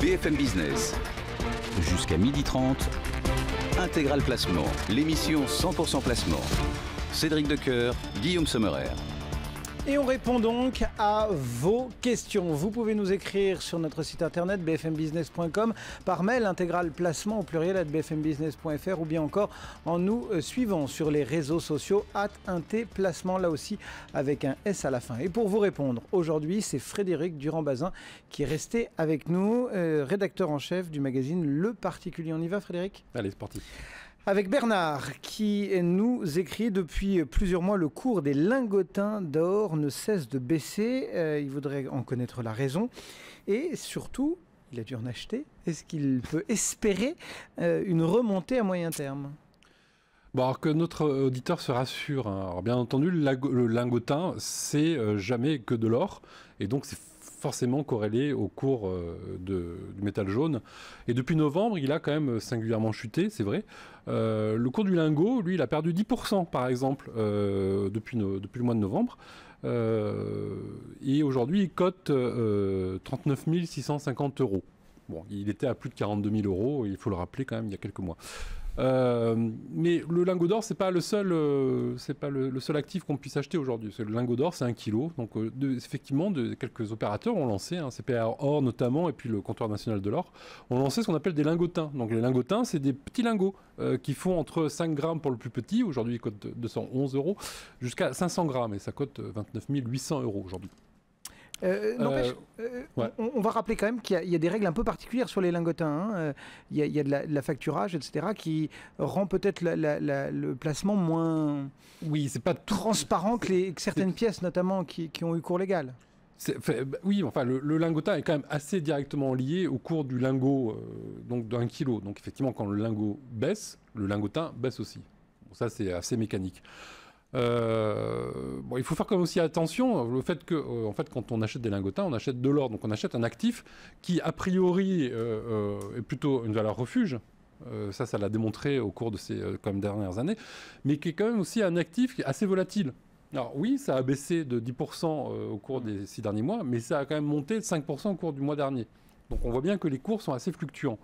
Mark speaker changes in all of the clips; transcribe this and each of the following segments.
Speaker 1: BFM Business. Jusqu'à 12h30, Intégral Placement, l'émission 100% placement. Cédric Decoeur, Guillaume Sommerer.
Speaker 2: Et on répond donc à vos questions. Vous pouvez nous écrire sur notre site internet bfmbusiness.com, par mail intégralplacement au pluriel @bfmbusiness.fr ou bien encore en nous suivant sur les réseaux sociaux @intplacement, là aussi avec un S à la fin. Et pour vous répondre, aujourd'hui, c'est Frédéric Durand-Bazin qui est resté avec nous, rédacteur en chef du magazine Le Particulier. On y va, Frédéric ?
Speaker 3: Allez, c'est parti.
Speaker 2: Avec Bernard qui nous écrit depuis plusieurs mois, le cours des lingotins d'or ne cesse de baisser. Il voudrait en connaître la raison. Et surtout, il a dû en acheter. Est-ce qu'il peut espérer une remontée à moyen terme ?
Speaker 3: Bon, alors que notre auditeur se rassure, hein. Alors, bien entendu, le lingotin, c'est jamais que de l'or. Et donc, c'est forcément corrélé au cours du métal jaune. Et depuis novembre, il a quand même singulièrement chuté, c'est vrai. Le cours du lingot, lui, il a perdu 10% par exemple depuis le mois de novembre. Et aujourd'hui, il cote 39 650 €. Bon, il était à plus de 42 000 €, il faut le rappeler quand même, il y a quelques mois. Mais le lingot d'or, c'est pas le seul actif qu'on puisse acheter aujourd'hui. Le lingot d'or, c'est 1 kg. Donc, effectivement, quelques opérateurs ont lancé, CPR Or notamment, et puis le comptoir national de l'or, ont lancé ce qu'on appelle des lingotins. Donc, les lingotins, c'est des petits lingots qui font entre 5 grammes pour le plus petit. Aujourd'hui, ils cotent 211 €, jusqu'à 500 grammes. Et ça cote 29 800 € aujourd'hui.
Speaker 2: N'empêche,
Speaker 3: ouais.
Speaker 2: on va rappeler quand même qu'il y a des règles un peu particulières sur les lingotins. Il y a de la facturage, etc., qui rend peut-être le placement moins
Speaker 3: c'est pas
Speaker 2: transparent que certaines pièces, notamment, qui ont eu cours légal.
Speaker 3: Oui, enfin, le lingotin est quand même assez directement lié au cours du lingot, donc d'1 kg. Donc, effectivement, quand le lingot baisse, le lingotin baisse aussi. Bon, ça, c'est assez mécanique. Il faut faire quand même aussi attention au fait que, en fait, quand on achète des lingotins, on achète de l'or, donc on achète un actif qui, a priori, est plutôt une valeur refuge. Ça l'a démontré au cours de ces dernières années, mais qui est quand même aussi un actif qui est assez volatile. Alors oui, ça a baissé de 10% au cours des 6 derniers mois, mais ça a quand même monté de 5% au cours du mois dernier. Donc on voit bien que les cours sont assez fluctuants.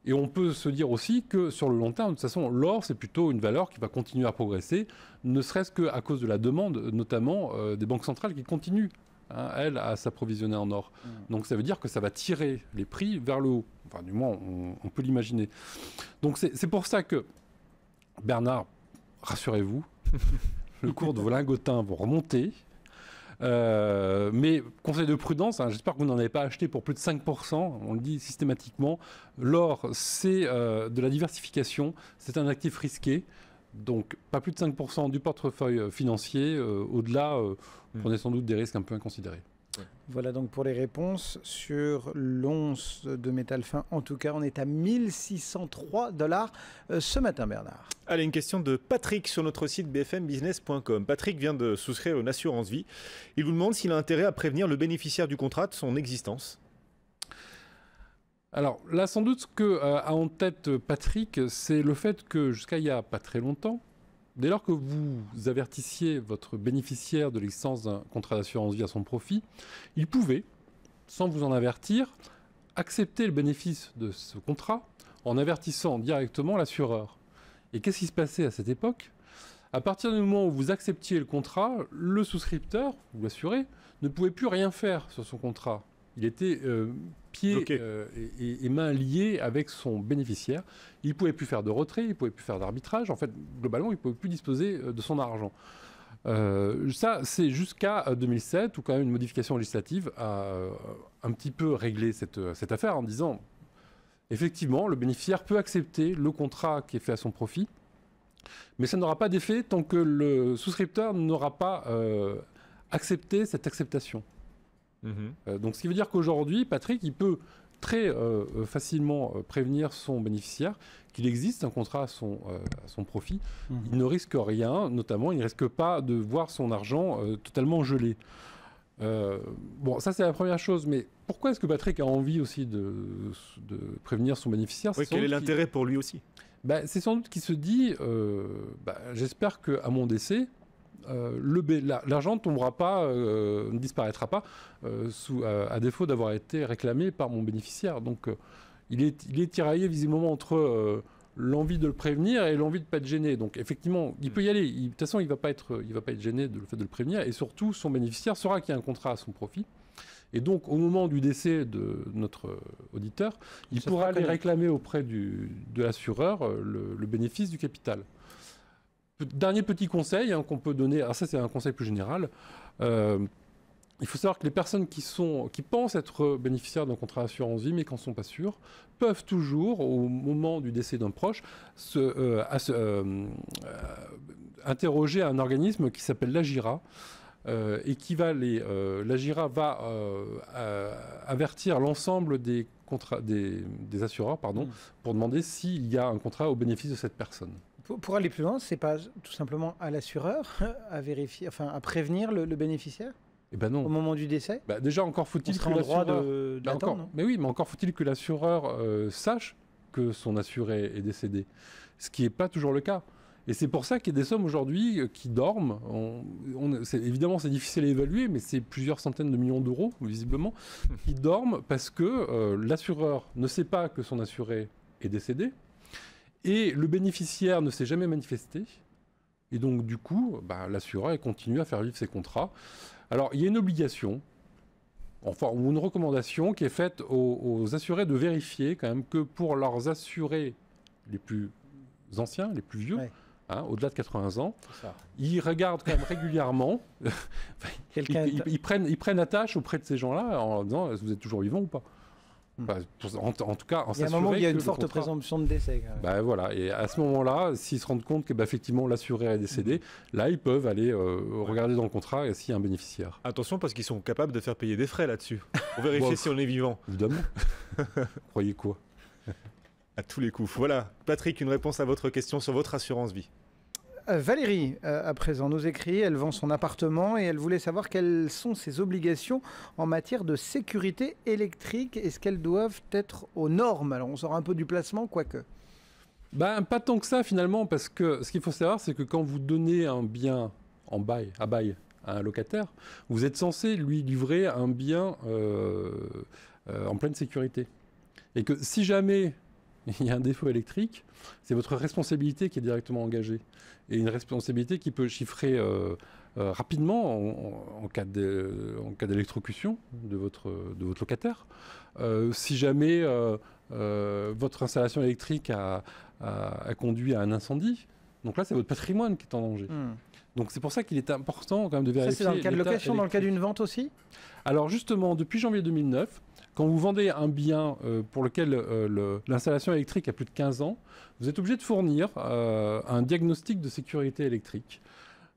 Speaker 3: Et on peut se dire aussi que sur le long terme, de toute façon, l'or, c'est plutôt une valeur qui va continuer à progresser, ne serait-ce qu'à cause de la demande, notamment des banques centrales qui continuent, elles, à s'approvisionner en or. Donc ça veut dire que ça va tirer les prix vers le haut. Enfin, du moins, on peut l'imaginer. Donc c'est pour ça que, Bernard, rassurez-vous, le cours de vos lingotins vont remonter. Mais conseil de prudence, j'espère que vous n'en avez pas acheté pour plus de 5%, on le dit systématiquement. L'or, c'est de la diversification, c'est un actif risqué, donc pas plus de 5% du portefeuille financier. Au-delà, prenez sans doute des risques un peu inconsidérés.
Speaker 2: Voilà donc pour les réponses sur l'once de métal fin. En tout cas, on est à 1603 $ ce matin, Bernard.
Speaker 4: Allez, une question de Patrick sur notre site bfmbusiness.com. Patrick vient de souscrire une assurance vie. Il vous demande s'il a intérêt à prévenir le bénéficiaire du contrat de son existence.
Speaker 3: Alors là, sans doute, ce qu'a en tête Patrick, c'est le fait que jusqu'à il n'y a pas très longtemps, dès lors que vous avertissiez votre bénéficiaire de l'existence d'un contrat d'assurance vie à son profit, il pouvait, sans vous en avertir, accepter le bénéfice de ce contrat en avertissant directement l'assureur. Et qu'est-ce qui se passait à cette époque ? À partir du moment où vous acceptiez le contrat, le souscripteur, ou l'assuré, ne pouvait plus rien faire sur son contrat. Il était pieds et mains liés avec son bénéficiaire. Il ne pouvait plus faire de retrait, il ne pouvait plus faire d'arbitrage. En fait, globalement, il ne pouvait plus disposer de son argent. Ça, c'est jusqu'à 2007, où quand même une modification législative a un petit peu réglé cette affaire en disant, effectivement, le bénéficiaire peut accepter le contrat qui est fait à son profit, mais ça n'aura pas d'effet tant que le souscripteur n'aura pas accepté cette acceptation. Donc ce qui veut dire qu'aujourd'hui, Patrick, il peut très facilement prévenir son bénéficiaire qu'il existe un contrat à son profit. Il ne risque rien, notamment il ne risque pas de voir son argent totalement gelé. Bon, ça c'est la première chose, mais pourquoi est-ce que Patrick a envie aussi de prévenir son bénéficiaire?
Speaker 4: Quel est l'intérêt pour lui aussi?
Speaker 3: C'est sans doute qu'il se dit, j'espère qu'à mon décès, l'argent ne tombera pas, ne disparaîtra pas à défaut d'avoir été réclamé par mon bénéficiaire. Donc il est tiraillé visiblement entre l'envie de le prévenir et l'envie de ne pas être gêné. Donc effectivement, il peut y aller. De toute façon, il ne va pas être gêné de le fait de le prévenir. Et surtout, son bénéficiaire saura qu'il y a un contrat à son profit. Et donc, au moment du décès de notre auditeur, il pourra aller réclamer auprès de l'assureur le bénéfice du capital. Dernier petit conseil qu'on peut donner, alors ça c'est un conseil plus général, il faut savoir que les personnes qui pensent être bénéficiaires d'un contrat d'assurance vie mais qui n'en sont pas sûrs, peuvent toujours, au moment du décès d'un proche, interroger un organisme qui s'appelle l'AGIRA, et qui va l'AGIRA va avertir l'ensemble des assureurs pour demander s'il y a un contrat au bénéfice de cette personne.
Speaker 2: Pour aller plus loin, c'est pas tout simplement à l'assureur à vérifier, enfin à prévenir le bénéficiaire
Speaker 3: non.
Speaker 2: Au moment du décès.
Speaker 3: Déjà encore faut-il que l'assureur, mais encore faut-il que l'assureur sache que son assuré est décédé, ce qui n'est pas toujours le cas. Et c'est pour ça qu'il y a des sommes aujourd'hui qui dorment. Évidemment, c'est difficile à évaluer, mais c'est plusieurs centaines de millions d'euros, visiblement, qui dorment parce que l'assureur ne sait pas que son assuré est décédé et le bénéficiaire ne s'est jamais manifesté. Et donc, du coup, l'assureur continue à faire vivre ses contrats. Alors, il y a une obligation, ou une recommandation qui est faite aux assurés de vérifier quand même que pour leurs assurés les plus anciens, les plus vieux, au-delà de 80 ans, ils regardent quand même régulièrement, ils prennent attache auprès de ces gens-là en leur disant « vous êtes toujours vivant ou pas ?» En tout cas,
Speaker 2: il y a un moment où il y a une forte présomption de décès. Quand même.
Speaker 3: Voilà. Et à ce moment-là, s'ils se rendent compte que effectivement l'assuré est décédé, là ils peuvent aller regarder dans le contrat s'il y a un bénéficiaire.
Speaker 4: Attention parce qu'ils sont capables de faire payer des frais là-dessus pour vérifier si on est vivant.
Speaker 3: Évidemment. Croyez quoi?
Speaker 4: À tous les coups. Voilà, Patrick, une réponse à votre question sur votre assurance vie.
Speaker 2: Valérie, à présent, nous écrit, elle vend son appartement et elle voulait savoir quelles sont ses obligations en matière de sécurité électrique. Est-ce qu'elles doivent être aux normes? Alors, on sort un peu du placement, quoique.
Speaker 3: Pas tant que ça, finalement, parce que ce qu'il faut savoir, c'est que quand vous donnez un bien à bail à un locataire, vous êtes censé lui livrer un bien en pleine sécurité. Et que si jamais il y a un défaut électrique, c'est votre responsabilité qui est directement engagée. Et une responsabilité qui peut chiffrer rapidement en cas d'électrocution de votre locataire. Si jamais votre installation électrique a conduit à un incendie, donc là c'est votre patrimoine qui est en danger. Donc c'est pour ça qu'il est important quand même de vérifier.
Speaker 2: Ça c'est dans le cas de location, dans le cas d'une vente aussi?
Speaker 3: Alors justement, depuis janvier 2009, quand vous vendez un bien pour lequel l'installation électrique a plus de 15 ans, vous êtes obligé de fournir un diagnostic de sécurité électrique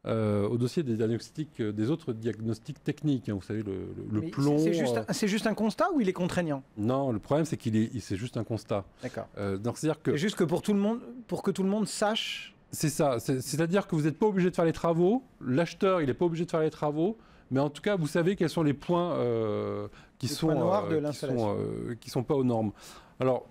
Speaker 3: au dossier des autres diagnostics techniques. Vous savez, le plomb...
Speaker 2: C'est juste un constat ou il est contraignant?
Speaker 3: Non, le problème c'est c'est juste un constat.
Speaker 2: D'accord.
Speaker 3: Donc c'est-à-dire que...
Speaker 2: C'est juste que pour que tout le monde sache...
Speaker 3: C'est ça. C'est-à-dire que vous n'êtes pas obligé de faire les travaux. L'acheteur, il n'est pas obligé de faire les travaux. Mais en tout cas, vous savsavez quels sont les points qui sont pas aux normes. Alors,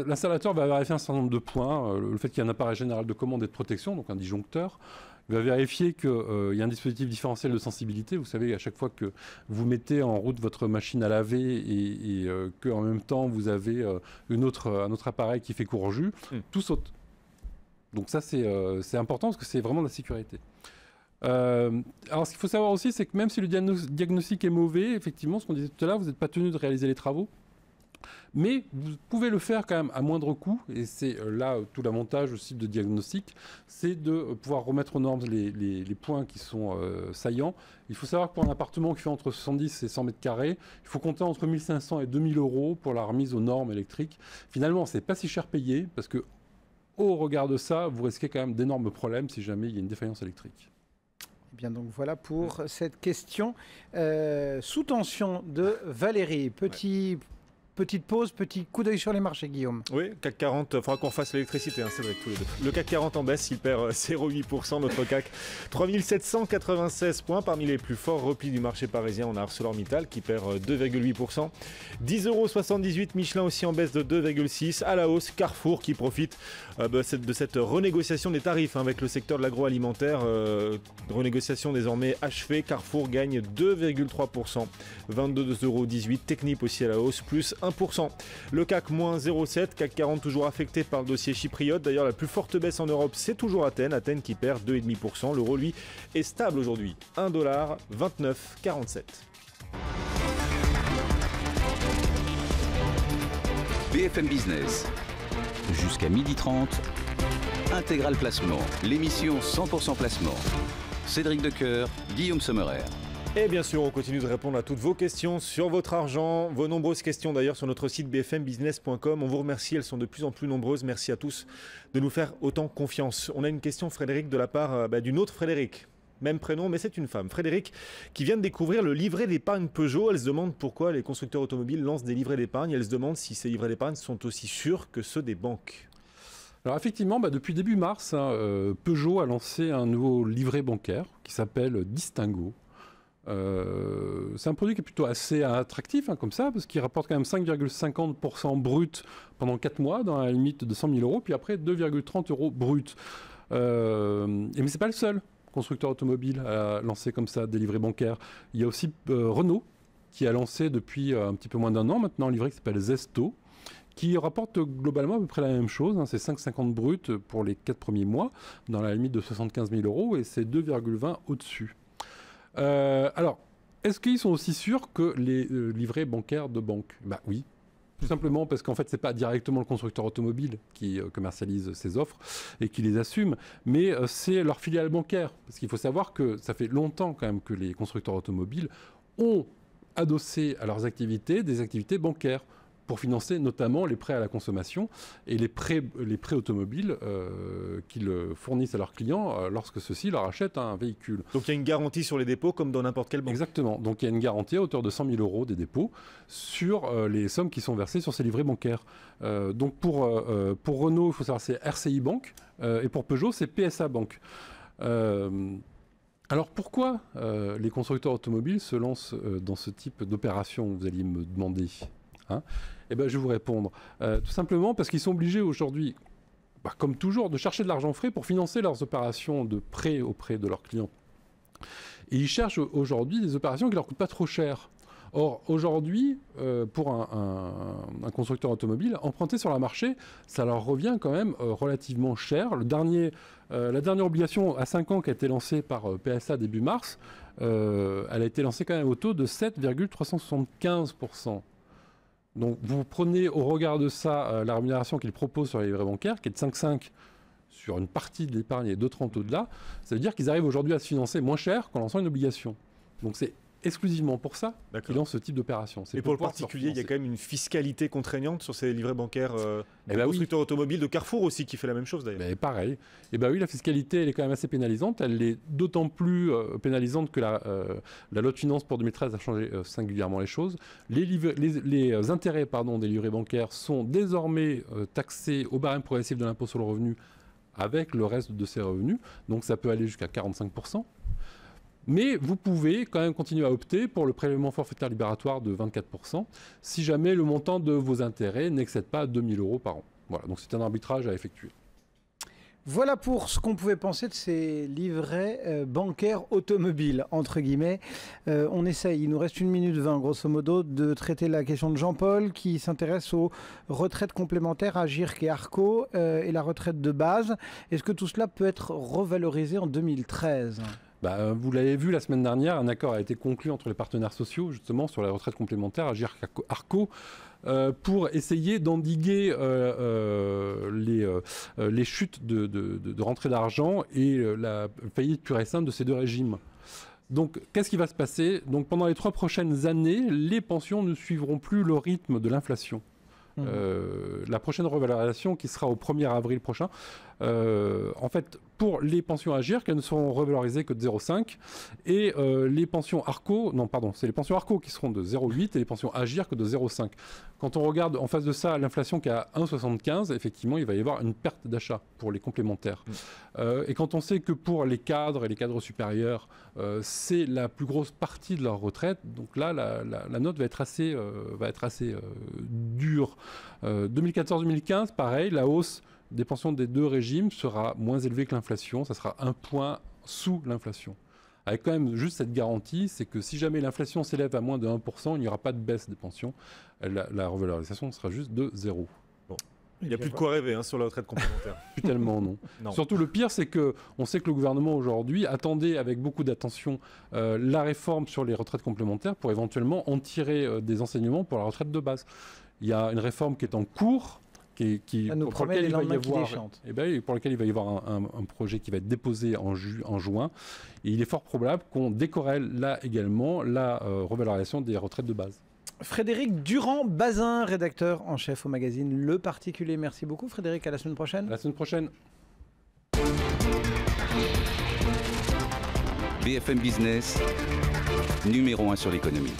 Speaker 3: l'installateur va vérifier un certain nombre de points. Le fait qu'il y ait un appareil général de commande et de protection, donc un disjoncteur. Il va vérifier qu'il y a un dispositif différentiel de sensibilité. Vous savez, à chaque fois que vous mettez en route votre machine à laver et qu'en même temps, vous avez un autre appareil qui fait court jus, tout saute. Donc ça, c'est important parce que c'est vraiment de la sécurité. Alors ce qu'il faut savoir aussi, c'est que même si le diagnostic est mauvais, effectivement, ce qu'on disait tout à l'heure, vous n'êtes pas tenu de réaliser les travaux. Mais vous pouvez le faire quand même à moindre coût, et c'est là tout l'avantage aussi de diagnostic, c'est de pouvoir remettre aux normes les points qui sont saillants. Il faut savoir que pour un appartement qui fait entre 70 et 100 mètres carrés, il faut compter entre 1500 et 2000 euros pour la remise aux normes électriques. Finalement, c'est pas si cher payé, parce que au regard de ça, vous risquez quand même d'énormes problèmes si jamais il y a une défaillance électrique.
Speaker 2: Eh bien donc voilà pour cette question sous tension de Valérie. Petite petite pause, petit coup d'œil sur les marchés, Guillaume.
Speaker 4: Oui, CAC 40, il faudra qu'on fasse l'électricité, Cédric, tous les deux. Le CAC 40 en baisse, il perd 0,8%, notre CAC 3796 points, parmi les plus forts replis du marché parisien. On a ArcelorMittal qui perd 2,8%, 10,78 €, Michelin aussi en baisse de 2,6%, à la hausse Carrefour qui profite de cette renégociation des tarifs avec le secteur de l'agroalimentaire, renégociation désormais achevée. Carrefour gagne 2,3%, 22,18 €. Technip aussi à la hausse, plus 1%. Le CAC moins 0,7, CAC 40 toujours affecté par le dossier chypriote. D'ailleurs, la plus forte baisse en Europe, c'est toujours Athènes qui perd 2,5%. L'euro, lui, est stable aujourd'hui, 1,2947 $.
Speaker 1: BFM Business, jusqu'à 12h30, Intégral Placement, l'émission 100% placement. Cédric Decoeur, Guillaume Sommerer.
Speaker 4: Et bien sûr, on continue de répondre à toutes vos questions sur votre argent, vos nombreuses questions d'ailleurs sur notre site bfmbusiness.com. On vous remercie, elles sont de plus en plus nombreuses. Merci à tous de nous faire autant confiance. On a une question, Frédéric, de la part d'une autre Frédéric. Même prénom, mais c'est une femme. Frédéric, qui vient de découvrir le livret d'épargne Peugeot. Elle se demande pourquoi les constructeurs automobiles lancent des livrets d'épargne. Elle se demande si ces livrets d'épargne sont aussi sûrs que ceux des banques.
Speaker 3: Alors effectivement, depuis début mars, Peugeot a lancé un nouveau livret bancaire qui s'appelle Distingo. C'est un produit qui est plutôt assez attractif comme ça, parce qu'il rapporte quand même 5,50% brut pendant 4 mois, dans la limite de 100 000 €, puis après 2,30 € brut. Mais ce n'est pas le seul constructeur automobile à lancer comme ça des livrets bancaires. Il y a aussi Renault, qui a lancé depuis un petit peu moins d'1 an maintenant un livret qui s'appelle Zesto, qui rapporte globalement à peu près la même chose. C'est 5,50 brut pour les 4 premiers mois, dans la limite de 75 000 €, et c'est 2,20 au-dessus. Alors, est-ce qu'ils sont aussi sûrs que les livrets bancaires de banque ? Oui, tout simplement parce qu'en fait, ce n'est pas directement le constructeur automobile qui commercialise ces offres et qui les assume, mais c'est leur filiale bancaire. Parce qu'il faut savoir que ça fait longtemps quand même que les constructeurs automobiles ont adossé à leurs activités des activités bancaires, pour financer notamment les prêts à la consommation et les prêts automobiles qu'ils fournissent à leurs clients lorsque ceux-ci leur achètent un véhicule.
Speaker 4: Donc il y a une garantie sur les dépôts comme dans n'importe quelle banque.
Speaker 3: Exactement. Donc il y a une garantie à hauteur de 100 000 € des dépôts sur les sommes qui sont versées sur ces livrets bancaires. Donc pour Renault, il faut savoir c'est RCI Bank et pour Peugeot, c'est PSA Bank. Alors pourquoi les constructeurs automobiles se lancent dans ce type d'opération, vous alliez me demander je vais vous répondre. Tout simplement parce qu'ils sont obligés aujourd'hui, comme toujours, de chercher de l'argent frais pour financer leurs opérations de prêt auprès de leurs clients. Et ils cherchent aujourd'hui des opérations qui ne leur coûtent pas trop cher. Or, aujourd'hui, pour un constructeur automobile, emprunter sur le marché, ça leur revient quand même relativement cher. La dernière obligation à 5 ans qui a été lancée par PSA début mars, elle a été lancée quand même au taux de 7,375%. Donc vous prenez au regard de ça la rémunération qu'ils proposent sur les livrets bancaires, qui est de 5,5 sur une partie de l'épargne et 2,30 au-delà. Ça veut dire qu'ils arrivent aujourd'hui à se financer moins cher qu'en lançant une obligation. Donc c'est exclusivement pour ça qu'ils lancent ce type d'opération.
Speaker 4: Et pour le particulier, il y a quand même une fiscalité contraignante sur ces livrets bancaires des constructeurs automobiles, de Carrefour aussi, qui fait la même chose d'ailleurs.
Speaker 3: Pareil. Oui, la fiscalité, elle est quand même assez pénalisante. Elle est d'autant plus pénalisante que la loi de finances pour 2013 a changé singulièrement les choses. Les intérêts des livrets bancaires sont désormais taxés au barème progressif de l'impôt sur le revenu avec le reste de ses revenus. Donc ça peut aller jusqu'à 45%. Mais vous pouvez quand même continuer à opter pour le prélèvement forfaitaire libératoire de 24% si jamais le montant de vos intérêts n'excède pas 2 000 € par an. Voilà, donc c'est un arbitrage à effectuer.
Speaker 2: Voilà pour ce qu'on pouvait penser de ces livrets bancaires automobiles, entre guillemets. On essaye, il nous reste 1 minute 20 grosso modo, de traiter la question de Jean-Paul qui s'intéresse aux retraites complémentaires à GIRC et ARCO et la retraite de base. Est-ce que tout cela peut être revalorisé en 2013 ?
Speaker 3: Vous l'avez vu la semaine dernière, un accord a été conclu entre les partenaires sociaux justement sur la retraite complémentaire à GIRC-ARCO pour essayer d'endiguer les chutes de rentrée d'argent et la faillite pure et simple de ces deux régimes. Donc, qu'est-ce qui va se passer ? Donc, pendant les 3 prochaines années, les pensions ne suivront plus le rythme de l'inflation. La prochaine revalorisation qui sera au 1er avril prochain en fait, pour les pensions Agir, qu'elles ne seront revalorisées que de 0,5 et les pensions Arco, non pardon, c'est les pensions Arco qui seront de 0,8 et les pensions Agir que de 0,5. Quand on regarde en face de ça l'inflation qui est à 1,75, effectivement, il va y avoir une perte d'achat pour les complémentaires. Et quand on sait que pour les cadres et les cadres supérieurs, c'est la plus grosse partie de leur retraite, donc là, la note va être assez dure. 2014-2015, pareil, la hausse des pensions des deux régimes sera moins élevée que l'inflation, ça sera 1 point sous l'inflation. Avec quand même juste cette garantie, c'est que si jamais l'inflation s'élève à moins de 1%, il n'y aura pas de baisse des pensions. La revalorisation sera juste de 0.
Speaker 4: Bon. Il n'y a plus de quoi rêver sur la retraite complémentaire.
Speaker 3: Plus tellement, non. Surtout le pire, c'est qu'on sait que le gouvernement aujourd'hui attendait avec beaucoup d'attention la réforme sur les retraites complémentaires pour éventuellement en tirer des enseignements pour la retraite de base. Il y a une réforme qui est en cours, pour lequel il va y avoir un projet qui va être déposé en juin. Et il est fort probable qu'on décorrèle là également la revalorisation des retraites de base.
Speaker 2: Frédéric Durand-Bazin, rédacteur en chef au magazine Le Particulier. Merci beaucoup Frédéric, à la semaine prochaine.
Speaker 3: À la semaine prochaine.
Speaker 1: BFM Business, numéro 1 sur l'économie.